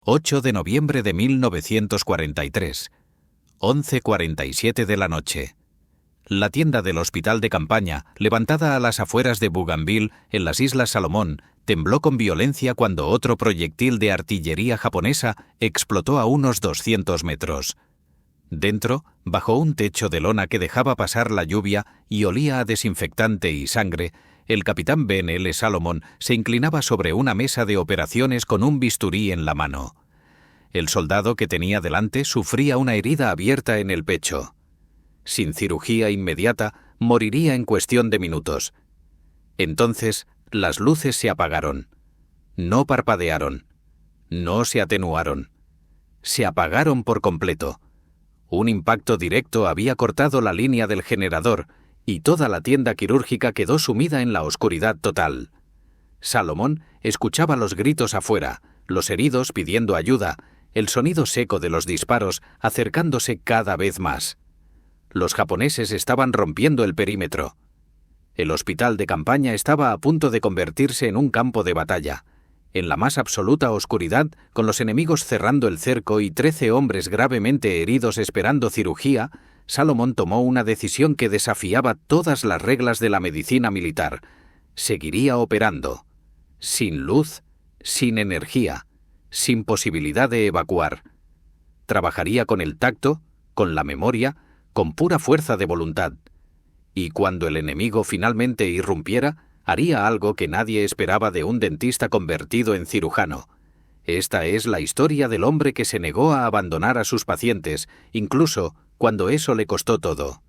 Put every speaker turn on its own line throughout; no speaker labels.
8 de noviembre de 1943, 11:47 de la noche. La tienda del hospital de campaña, levantada a las afueras de Bougainville, en las Islas Salomón, tembló con violencia cuando otro proyectil de artillería japonesa explotó a unos 200 metros. Dentro, bajo un techo de lona que dejaba pasar la lluvia y olía a desinfectante y sangre, el capitán Ben L. Salomón se inclinaba sobre una mesa de operaciones con un bisturí en la mano. El soldado que tenía delante sufría una herida abierta en el pecho. Sin cirugía inmediata, moriría en cuestión de minutos. Entonces, las luces se apagaron. No parpadearon. No se atenuaron. Se apagaron por completo. Un impacto directo había cortado la línea del generador y toda la tienda quirúrgica quedó sumida en la oscuridad total. Salomón escuchaba los gritos afuera, los heridos pidiendo ayuda, el sonido seco de los disparos acercándose cada vez más. Los japoneses estaban rompiendo el perímetro. El hospital de campaña estaba a punto de convertirse en un campo de batalla. En la más absoluta oscuridad, con los enemigos cerrando el cerco y 13 hombres gravemente heridos esperando cirugía, Salomón tomó una decisión que desafiaba todas las reglas de la medicina militar. Seguiría operando. Sin luz, sin energía, sin posibilidad de evacuar. Trabajaría con el tacto, con la memoria, con pura fuerza de voluntad. Y cuando el enemigo finalmente irrumpiera, haría algo que nadie esperaba de un dentista convertido en cirujano. Esta es la historia del hombre que se negó a abandonar a sus pacientes, incluso cuando eso le costó todo.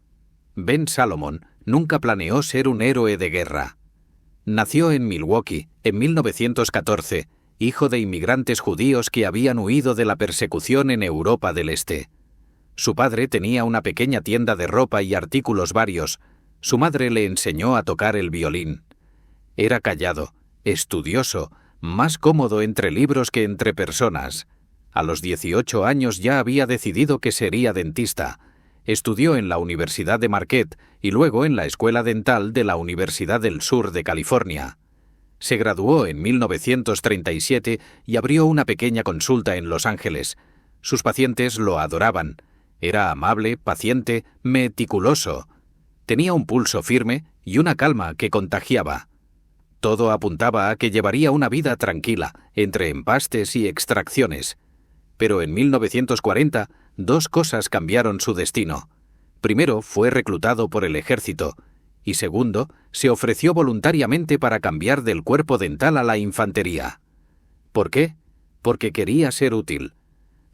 Ben Salomón nunca planeó ser un héroe de guerra. Nació en Milwaukee, en 1914, hijo de inmigrantes judíos que habían huido de la persecución en Europa del Este. Su padre tenía una pequeña tienda de ropa y artículos varios. Su madre le enseñó a tocar el violín. Era callado, estudioso, más cómodo entre libros que entre personas. A los 18 años ya había decidido que sería dentista. Estudió en la Universidad de Marquette y luego en la Escuela Dental de la Universidad del Sur de California. Se graduó en 1937 y abrió una pequeña consulta en Los Ángeles. Sus pacientes lo adoraban. Era amable, paciente, meticuloso. Tenía un pulso firme y una calma que contagiaba. Todo apuntaba a que llevaría una vida tranquila, entre empastes y extracciones. Pero en 1940, dos cosas cambiaron su destino. Primero, fue reclutado por el ejército, y segundo, se ofreció voluntariamente para cambiar del cuerpo dental a la infantería. ¿Por qué? Porque quería ser útil.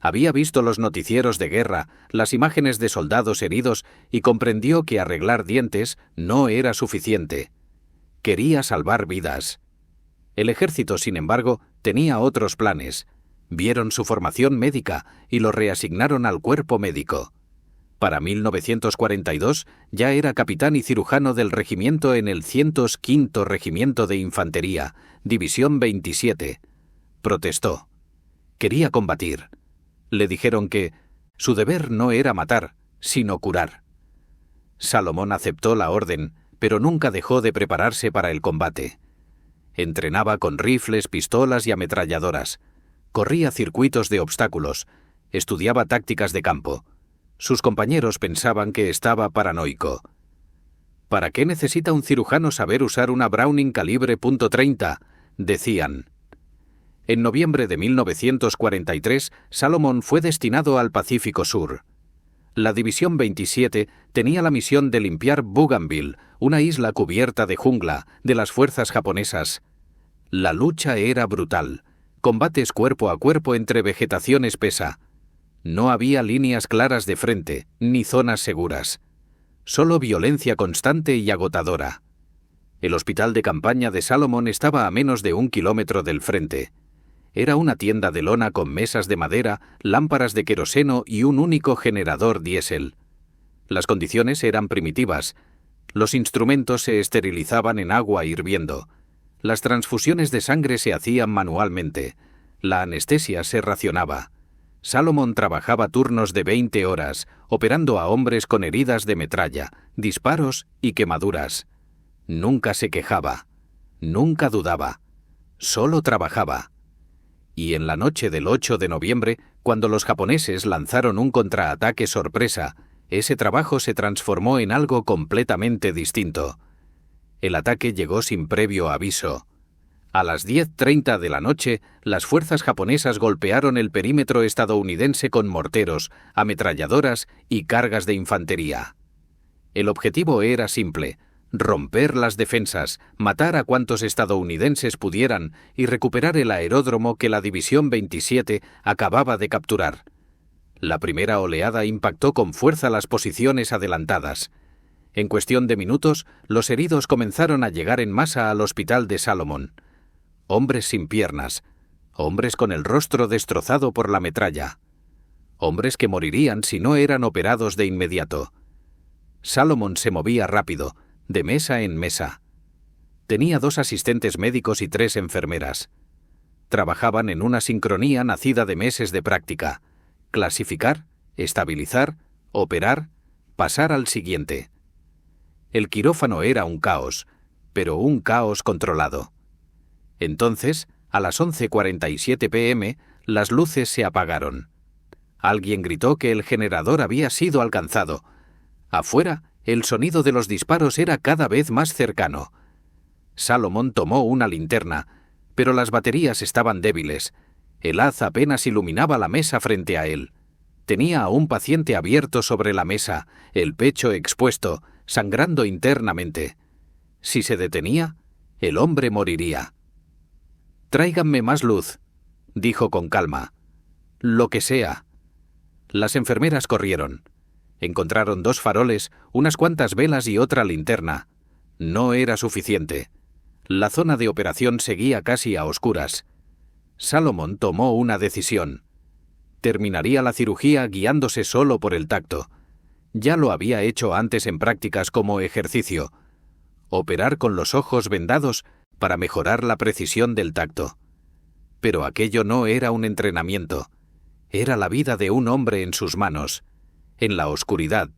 Había visto los noticieros de guerra, las imágenes de soldados heridos y comprendió que arreglar dientes no era suficiente. Quería salvar vidas. El ejército, sin embargo, tenía otros planes. Vieron su formación médica y lo reasignaron al cuerpo médico. Para 1942 ya era capitán y cirujano del regimiento en el 105º Regimiento de Infantería, División 27. Protestó. Quería combatir. Le dijeron que su deber no era matar, sino curar. Salomón aceptó la orden, pero nunca dejó de prepararse para el combate. Entrenaba con rifles, pistolas y ametralladoras. Corría circuitos de obstáculos. Estudiaba tácticas de campo. Sus compañeros pensaban que estaba paranoico. ¿Para qué necesita un cirujano saber usar una Browning calibre .30? Decían. En noviembre de 1943, Salomón fue destinado al Pacífico Sur. La División 27 tenía la misión de limpiar Bougainville, una isla cubierta de jungla, de las fuerzas japonesas. La lucha era brutal. Combates cuerpo a cuerpo entre vegetación espesa. No había líneas claras de frente, ni zonas seguras. Solo violencia constante y agotadora. El hospital de campaña de Salomón estaba a menos de 1 kilómetro del frente. Era una tienda de lona con mesas de madera, lámparas de queroseno y un único generador diésel. Las condiciones eran primitivas. Los instrumentos se esterilizaban en agua hirviendo. Las transfusiones de sangre se hacían manualmente. La anestesia se racionaba. Salomón trabajaba turnos de 20 horas, operando a hombres con heridas de metralla, disparos y quemaduras. Nunca se quejaba. Nunca dudaba. Solo trabajaba. Y en la noche del 8 de noviembre, cuando los japoneses lanzaron un contraataque sorpresa, ese trabajo se transformó en algo completamente distinto. El ataque llegó sin previo aviso. A las 10:30 de la noche, las fuerzas japonesas golpearon el perímetro estadounidense con morteros, ametralladoras y cargas de infantería. El objetivo era simple: romper las defensas, matar a cuantos estadounidenses pudieran y recuperar el aeródromo que la División 27 acababa de capturar. La primera oleada impactó con fuerza las posiciones adelantadas. En cuestión de minutos, los heridos comenzaron a llegar en masa al hospital de Salomón. Hombres sin piernas, hombres con el rostro destrozado por la metralla, hombres que morirían si no eran operados de inmediato. Salomón se movía rápido, de mesa en mesa. Tenía 2 asistentes médicos y 3 enfermeras. Trabajaban en una sincronía nacida de meses de práctica: clasificar, estabilizar, operar, pasar al siguiente. El quirófano era un caos, pero un caos controlado. Entonces, a las 11:47 p.m., las luces se apagaron. Alguien gritó que el generador había sido alcanzado. Afuera, el sonido de los disparos era cada vez más cercano. Salomón tomó una linterna, pero las baterías estaban débiles. El haz apenas iluminaba la mesa frente a él. Tenía a un paciente abierto sobre la mesa, el pecho expuesto, sangrando internamente. Si se detenía, el hombre moriría. «Tráiganme más luz», dijo con calma. «Lo que sea». Las enfermeras corrieron. Encontraron 2 faroles, unas cuantas velas y otra linterna. No era suficiente. La zona de operación seguía casi a oscuras. Salomón tomó una decisión. Terminaría la cirugía guiándose solo por el tacto. Ya lo había hecho antes en prácticas como ejercicio. Operar con los ojos vendados para mejorar la precisión del tacto. Pero aquello no era un entrenamiento. Era la vida de un hombre en sus manos, en la oscuridad,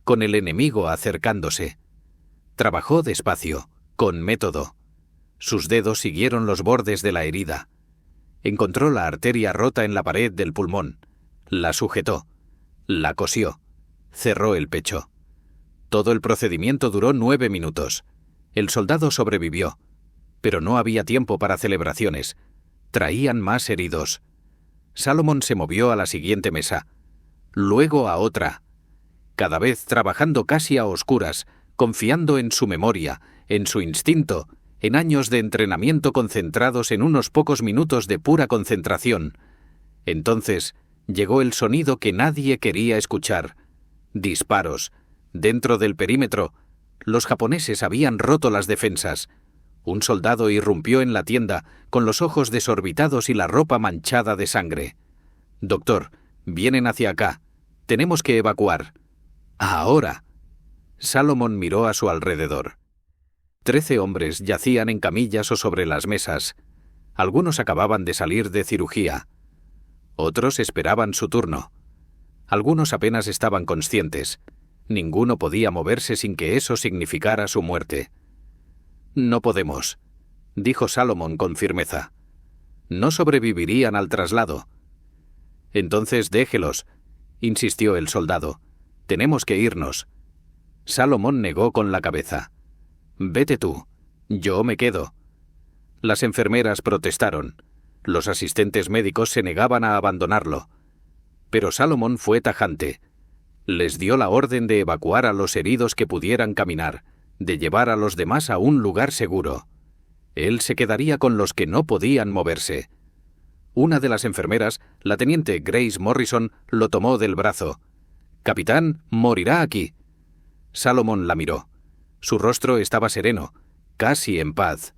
con el enemigo acercándose. Trabajó despacio, con método. Sus dedos siguieron los bordes de la herida. Encontró la arteria rota en la pared del pulmón. La sujetó. La cosió. Cerró el pecho. Todo el procedimiento duró 9 minutos. El soldado sobrevivió. Pero no había tiempo para celebraciones. Traían más heridos. Salomón se movió a la siguiente mesa. Luego a otra. Cada vez trabajando casi a oscuras, confiando en su memoria, en su instinto, en años de entrenamiento concentrados en unos pocos minutos de pura concentración. Entonces llegó el sonido que nadie quería escuchar. Disparos. Dentro del perímetro, los japoneses habían roto las defensas. Un soldado irrumpió en la tienda, con los ojos desorbitados y la ropa manchada de sangre. «Doctor, vienen hacia acá. Tenemos que evacuar». «Ahora». Salomón miró a su alrededor. 13 hombres yacían en camillas o sobre las mesas. Algunos acababan de salir de cirugía. Otros esperaban su turno. Algunos apenas estaban conscientes. Ninguno podía moverse sin que eso significara su muerte. «No podemos», dijo Salomón con firmeza. «No sobrevivirían al traslado». «Entonces déjelos», insistió el soldado. «Tenemos que irnos». Salomón negó con la cabeza. «Vete tú. Yo me quedo». Las enfermeras protestaron. Los asistentes médicos se negaban a abandonarlo. Pero Salomón fue tajante. Les dio la orden de evacuar a los heridos que pudieran caminar, de llevar a los demás a un lugar seguro. Él se quedaría con los que no podían moverse. Una de las enfermeras, la teniente Grace Morrison, lo tomó del brazo. «Capitán, morirá aquí». Salomón la miró. Su rostro estaba sereno, casi en paz.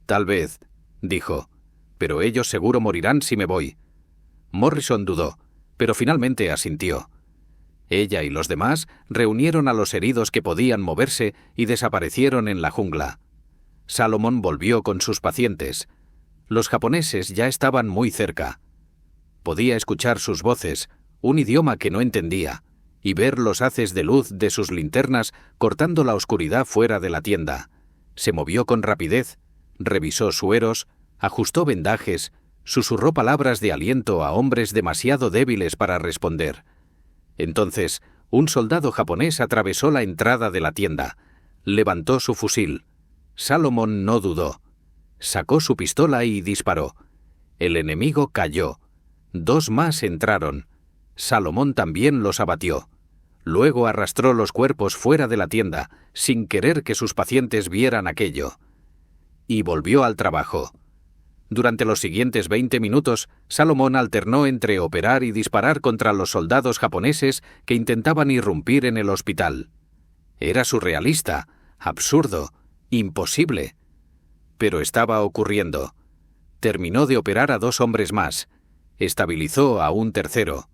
«Tal vez», dijo, «pero ellos seguro morirán si me voy». Morrison dudó, pero finalmente asintió. Ella y los demás reunieron a los heridos que podían moverse y desaparecieron en la jungla. Salomón volvió con sus pacientes. Los japoneses ya estaban muy cerca. Podía escuchar sus voces, un idioma que no entendía, y ver los haces de luz de sus linternas cortando la oscuridad fuera de la tienda. Se movió con rapidez, revisó sueros, ajustó vendajes, susurró palabras de aliento a hombres demasiado débiles para responder. Entonces, un soldado japonés atravesó la entrada de la tienda. Levantó su fusil. Salomón no dudó. Sacó su pistola y disparó. El enemigo cayó. 2 más entraron. Salomón también los abatió. Luego arrastró los cuerpos fuera de la tienda, sin querer que sus pacientes vieran aquello. Y volvió al trabajo. Durante los siguientes 20 minutos, Salomón alternó entre operar y disparar contra los soldados japoneses que intentaban irrumpir en el hospital. Era surrealista, absurdo, imposible. Pero estaba ocurriendo. Terminó de operar a 2 hombres más. Estabilizó a un tercero.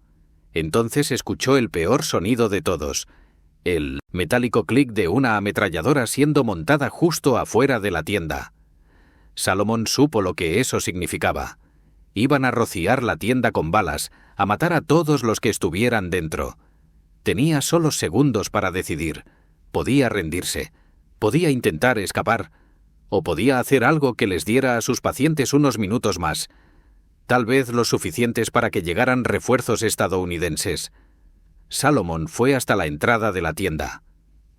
Entonces escuchó el peor sonido de todos, el metálico clic de una ametralladora siendo montada justo afuera de la tienda. Salomón supo lo que eso significaba. Iban a rociar la tienda con balas, a matar a todos los que estuvieran dentro. Tenía solo segundos para decidir. Podía rendirse, podía intentar escapar, o podía hacer algo que les diera a sus pacientes unos minutos más, tal vez lo suficientes para que llegaran refuerzos estadounidenses. Salomón fue hasta la entrada de la tienda.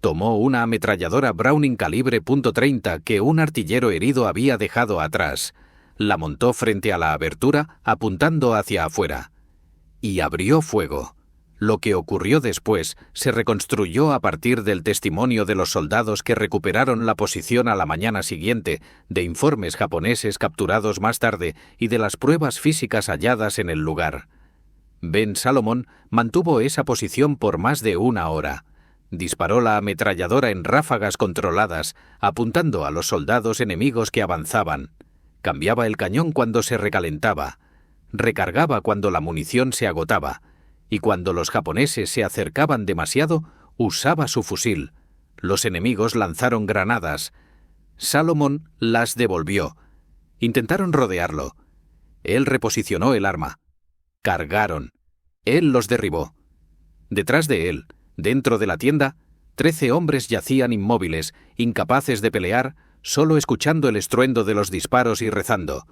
Tomó una ametralladora Browning calibre .30 que un artillero herido había dejado atrás, la montó frente a la abertura apuntando hacia afuera, y abrió fuego. Lo que ocurrió después se reconstruyó a partir del testimonio de los soldados que recuperaron la posición a la mañana siguiente, de informes japoneses capturados más tarde y de las pruebas físicas halladas en el lugar. Ben Salomón mantuvo esa posición por más de 1 hora. Disparó la ametralladora en ráfagas controladas, apuntando a los soldados enemigos que avanzaban. Cambiaba el cañón cuando se recalentaba. Recargaba cuando la munición se agotaba. Y cuando los japoneses se acercaban demasiado, usaba su fusil. Los enemigos lanzaron granadas. Salomón las devolvió. Intentaron rodearlo. Él reposicionó el arma. Cargaron. Él los derribó. Detrás de él, dentro de la tienda, 13 hombres yacían inmóviles, incapaces de pelear, solo escuchando el estruendo de los disparos y rezando.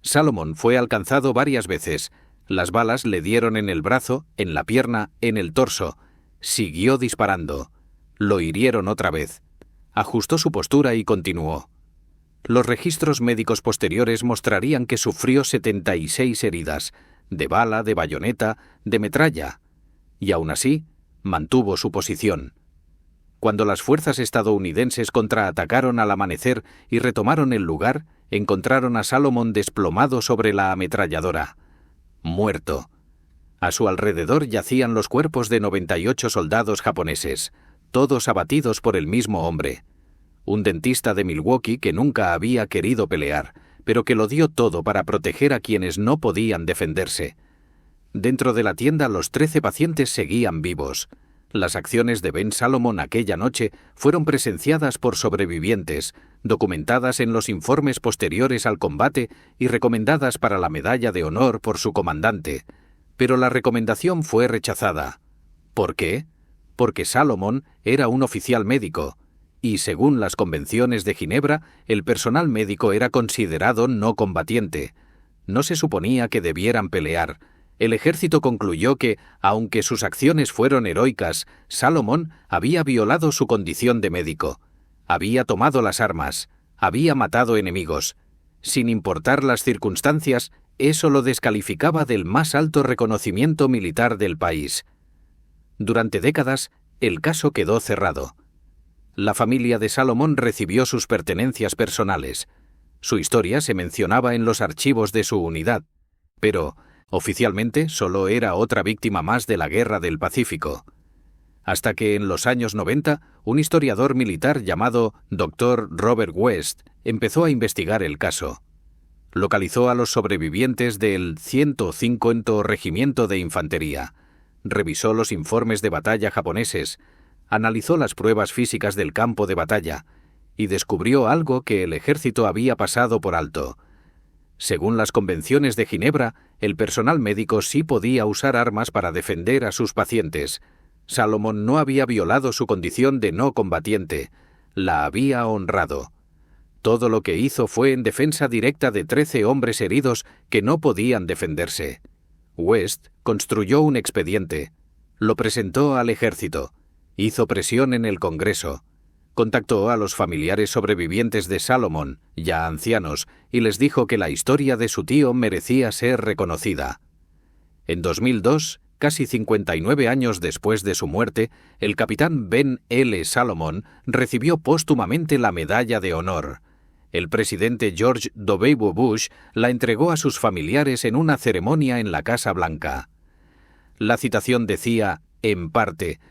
Salomón fue alcanzado varias veces. Las balas le dieron en el brazo, en la pierna, en el torso. Siguió disparando. Lo hirieron otra vez. Ajustó su postura y continuó. Los registros médicos posteriores mostrarían que sufrió 76 heridas, de bala, de bayoneta, de metralla. Y aún así, mantuvo su posición. Cuando las fuerzas estadounidenses contraatacaron al amanecer y retomaron el lugar, encontraron a Salomón desplomado sobre la ametralladora. Muerto. A su alrededor yacían los cuerpos de 98 soldados japoneses, todos abatidos por el mismo hombre. Un dentista de Milwaukee que nunca había querido pelear, pero que lo dio todo para proteger a quienes no podían defenderse. Dentro de la tienda los 13 pacientes seguían vivos. Las acciones de Ben Salomón aquella noche fueron presenciadas por sobrevivientes, documentadas en los informes posteriores al combate y recomendadas para la medalla de honor por su comandante. Pero la recomendación fue rechazada. ¿Por qué? Porque Salomón era un oficial médico, y según las convenciones de Ginebra, el personal médico era considerado no combatiente. No se suponía que debieran pelear. El ejército concluyó que, aunque sus acciones fueron heroicas, Salomón había violado su condición de médico. Había tomado las armas, había matado enemigos. Sin importar las circunstancias, eso lo descalificaba del más alto reconocimiento militar del país. Durante décadas, el caso quedó cerrado. La familia de Salomón recibió sus pertenencias personales. Su historia se mencionaba en los archivos de su unidad, pero oficialmente solo era otra víctima más de la Guerra del Pacífico. Hasta que en los años 90, un historiador militar llamado Dr. Robert West empezó a investigar el caso. Localizó a los sobrevivientes del 105º Regimiento de Infantería, revisó los informes de batalla japoneses, analizó las pruebas físicas del campo de batalla y descubrió algo que el ejército había pasado por alto. Según las convenciones de Ginebra, el personal médico sí podía usar armas para defender a sus pacientes. Salomón no había violado su condición de no combatiente, la había honrado. Todo lo que hizo fue en defensa directa de 13 hombres heridos que no podían defenderse. West construyó un expediente, lo presentó al ejército, hizo presión en el Congreso, contactó a los familiares sobrevivientes de Salomon, ya ancianos, y les dijo que la historia de su tío merecía ser reconocida. En 2002, casi 59 años después de su muerte, el capitán Ben L. Salomon recibió póstumamente la Medalla de Honor. El presidente George W. Bush la entregó a sus familiares en una ceremonia en la Casa Blanca. La citación decía, en parte,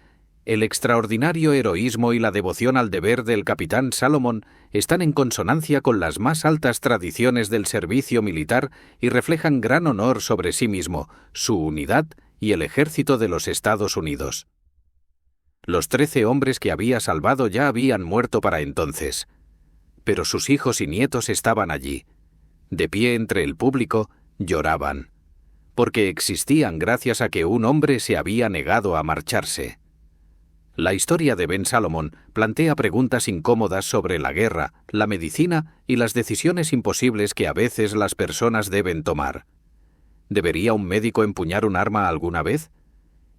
«El extraordinario heroísmo y la devoción al deber del capitán Salomon están en consonancia con las más altas tradiciones del servicio militar y reflejan gran honor sobre sí mismo, su unidad y el ejército de los Estados Unidos». Los 13 hombres que había salvado ya habían muerto para entonces. Pero sus hijos y nietos estaban allí. De pie entre el público, lloraban. Porque existían gracias a que un hombre se había negado a marcharse. La historia de Ben Salomon plantea preguntas incómodas sobre la guerra, la medicina y las decisiones imposibles que a veces las personas deben tomar. ¿Debería un médico empuñar un arma alguna vez?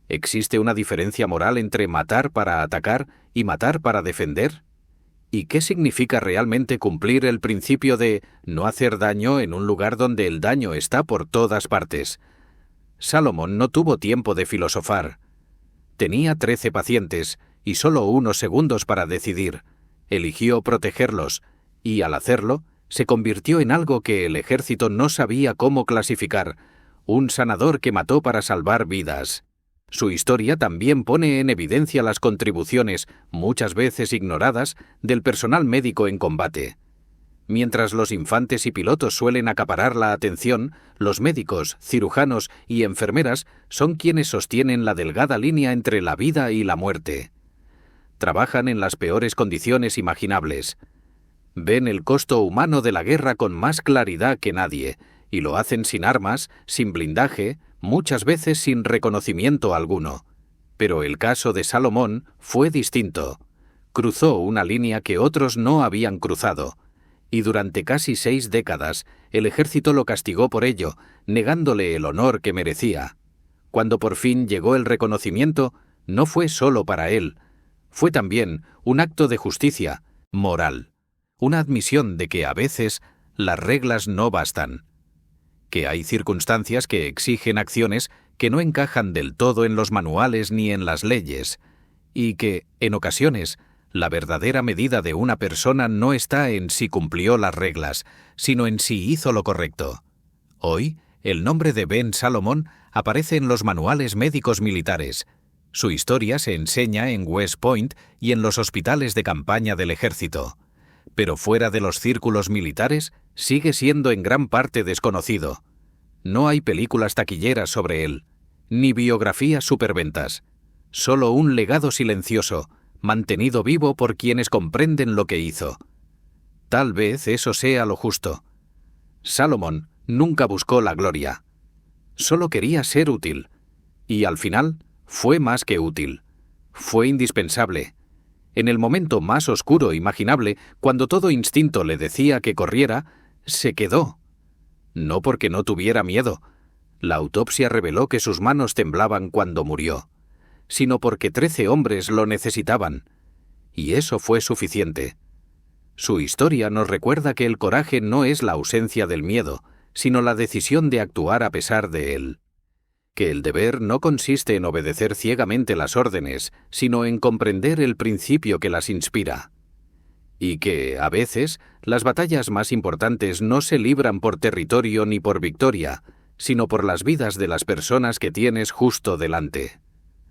¿Existe una diferencia moral entre matar para atacar y matar para defender? ¿Y qué significa realmente cumplir el principio de no hacer daño en un lugar donde el daño está por todas partes? Salomon no tuvo tiempo de filosofar. Tenía 13 pacientes y solo unos segundos para decidir. Eligió protegerlos y, al hacerlo, se convirtió en algo que el ejército no sabía cómo clasificar, un sanador que mató para salvar vidas. Su historia también pone en evidencia las contribuciones, muchas veces ignoradas, del personal médico en combate. Mientras los infantes y pilotos suelen acaparar la atención, los médicos, cirujanos y enfermeras son quienes sostienen la delgada línea entre la vida y la muerte. Trabajan en las peores condiciones imaginables. Ven el costo humano de la guerra con más claridad que nadie, y lo hacen sin armas, sin blindaje, muchas veces sin reconocimiento alguno. Pero el caso de Salomon fue distinto. Cruzó una línea que otros no habían cruzado. Y durante casi 6 décadas, el ejército lo castigó por ello, negándole el honor que merecía. Cuando por fin llegó el reconocimiento, no fue solo para él. Fue también un acto de justicia, moral. Una admisión de que a veces las reglas no bastan. Que hay circunstancias que exigen acciones que no encajan del todo en los manuales ni en las leyes, y que, en ocasiones, la verdadera medida de una persona no está en si cumplió las reglas, sino en si hizo lo correcto. Hoy, el nombre de Ben Salomon aparece en los manuales médicos militares. Su historia se enseña en West Point y en los hospitales de campaña del ejército. Pero fuera de los círculos militares, sigue siendo en gran parte desconocido. No hay películas taquilleras sobre él, ni biografías superventas. Solo un legado silencioso, mantenido vivo por quienes comprenden lo que hizo. Tal vez eso sea lo justo. Salomon nunca buscó la gloria. Solo quería ser útil. Y al final, fue más que útil. Fue indispensable. En el momento más oscuro imaginable, cuando todo instinto le decía que corriera, se quedó. No porque no tuviera miedo. La autopsia reveló que sus manos temblaban cuando murió, sino porque 13 hombres lo necesitaban. Y eso fue suficiente. Su historia nos recuerda que el coraje no es la ausencia del miedo, sino la decisión de actuar a pesar de él. Que el deber no consiste en obedecer ciegamente las órdenes, sino en comprender el principio que las inspira. Y que, a veces, las batallas más importantes no se libran por territorio ni por victoria, sino por las vidas de las personas que tienes justo delante.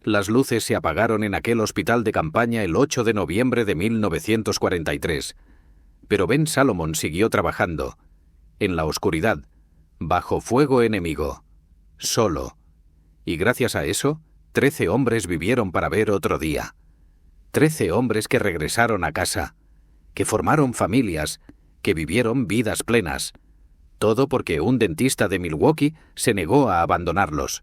Las luces se apagaron en aquel hospital de campaña el 8 de noviembre de 1943. Pero Ben Salomon siguió trabajando, en la oscuridad, bajo fuego enemigo, solo. Y gracias a eso, 13 hombres vivieron para ver otro día. 13 hombres que regresaron a casa, que formaron familias, que vivieron vidas plenas. Todo porque un dentista de Milwaukee se negó a abandonarlos.